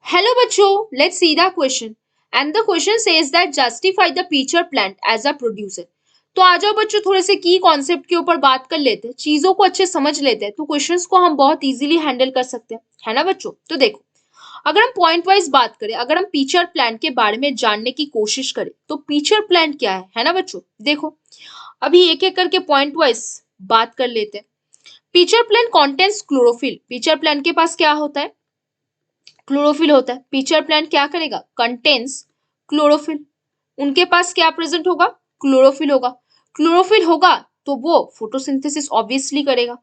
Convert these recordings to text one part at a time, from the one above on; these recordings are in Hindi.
Hello बच्चों, let's see the question. And the question says that justify the pitcher plant as a producer. तो आ जाओ बच्चों थोड़े से की कॉन्सेप्ट के ऊपर बात कर लेते हैं, चीजों को अच्छे समझ लेते हैं, तो क्वेश्चंस को हम बहुत इजीली हैंडल कर सकते हैं, है ना बच्चों। तो देखो, अगर हम पॉइंट वाइज बात करें, अगर हम पिचर प्लांट के बारे में जानने की कोशिश करें तो पिचर प्लांट क्या है ना बच्चों। देखो, अभी एक एक करके पॉइंट वाइज बात कर लेते हैं। Pitcher plant contents chlorophyll. Pitcher plant के पास क्या होता है? क्लोरोफिल होता है। पिचर प्लांट क्या करेगा? Contains chlorophyll. उनके पास क्या प्रेजेंट होगा? क्लोरोफिल होगा। क्लोरोफिल होगा तो वो फोटोसिंथेसिस ऑब्वियसली करेगा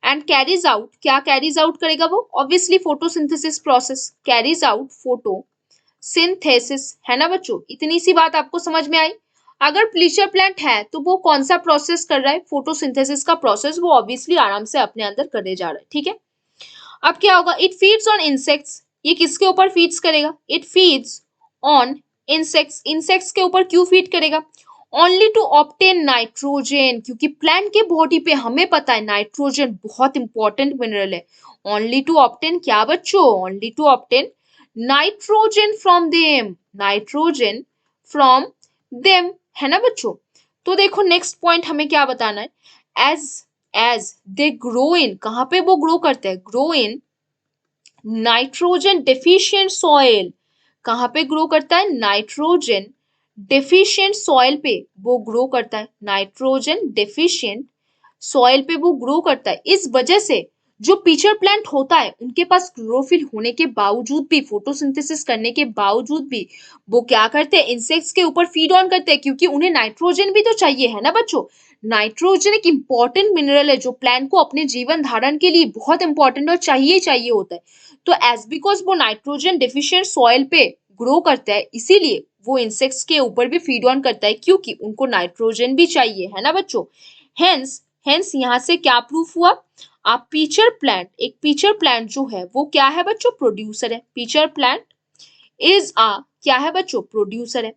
एंड कैरीज आउट, क्या कैरीज आउट करेगा वो? Obviously photosynthesis process, carries out photosynthesis, है ना बच्चों। इतनी सी बात आपको समझ में आई। अगर पिचर प्लांट है तो वो कौन सा प्रोसेस कर रहा है? फोटोसिंथेसिस का प्रोसेस वो ऑब्वियसली आराम से अपने अंदर करने जा रहा है, ठीक है। अब क्या होगा? It feeds on insects. ये किसके ऊपर फीड्स करेगा? It feeds on insects. Insects के ऊपर क्यों फीड करेगा? ओनली टू ऑब्टेन नाइट्रोजन, क्योंकि प्लांट के बॉडी पे हमें पता है नाइट्रोजन बहुत इंपॉर्टेंट मिनरल है। ओनली टू ऑब्टेन क्या बच्चों? Only to obtain nitrogen from them, nitrogen from them, है ना बच्चों। तो देखो नेक्स्ट पॉइंट हमें क्या बताना है? As as they grow in, कहां पे वो ग्रो करते हैं? Grow in nitrogen deficient soil. कहां पे ग्रो करता है? नाइट्रोजन डेफिशिएंट सॉइल पे वो ग्रो करता है। नाइट्रोजन डेफिशिएंट सॉइल पे वो ग्रो करता है। इस वजह से जो पिचर प्लांट होता है उनके पास क्लोरोफिल होने के बावजूद भी, फोटोसिंथेसिस करने के बावजूद भी, वो क्या करते हैं? इंसेक्ट्स के ऊपर फीड ऑन करते हैं, क्योंकि उन्हें नाइट्रोजन भी तो चाहिए, है ना बच्चों। नाइट्रोजन एक इंपॉर्टेंट मिनरल है जो प्लांट को अपने जीवन धारण के लिए बहुत इंपॉर्टेंट और चाहिए चाहिए होता है। तो एज बिकॉज वो नाइट्रोजन डिफिशियंट सॉइल पे ग्रो करता है, इसीलिए वो इंसेक्ट्स के ऊपर भी फीड ऑन करता है, क्योंकि उनको नाइट्रोजन भी चाहिए, है ना बच्चों। हेंस हेंस यहाँ से क्या प्रूफ हुआ? आप पिचर प्लांट, एक पिचर प्लांट जो है वो क्या है बच्चों? प्रोड्यूसर है। पिचर प्लांट इज आ, क्या है बच्चों? प्रोड्यूसर है।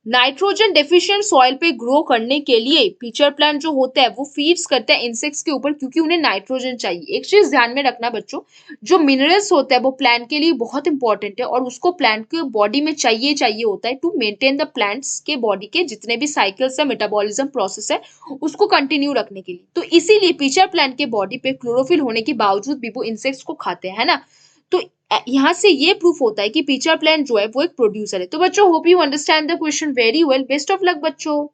नाइट्रोजन डेफिशिएंट सॉइल पे ग्रो करने के लिए पिचर प्लांट जो होता है वो फीड्स करता है इंसेक्ट्स के ऊपर, क्योंकि उन्हें नाइट्रोजन चाहिए। एक चीज ध्यान में रखना बच्चों, जो मिनरल्स होता है वो प्लांट के लिए बहुत इंपॉर्टेंट है और उसको प्लांट के बॉडी में चाहिए चाहिए होता है टू मेंटेन द प्लांट्स के बॉडी के जितने भी साइकिल्स है, मेटाबॉलिज्म प्रोसेस है, उसको कंटिन्यू रखने के लिए। तो इसीलिए पिचर प्लांट के बॉडी पे क्लोरोफिल होने के बावजूद भी वो इंसेक्ट्स को खाते हैं, है ना। तो यहाँ से ये प्रूफ होता है कि पिचर प्लांट जो है वो एक प्रोड्यूसर है। तो बच्चों hope you understand the question very well. Best of luck बच्चों।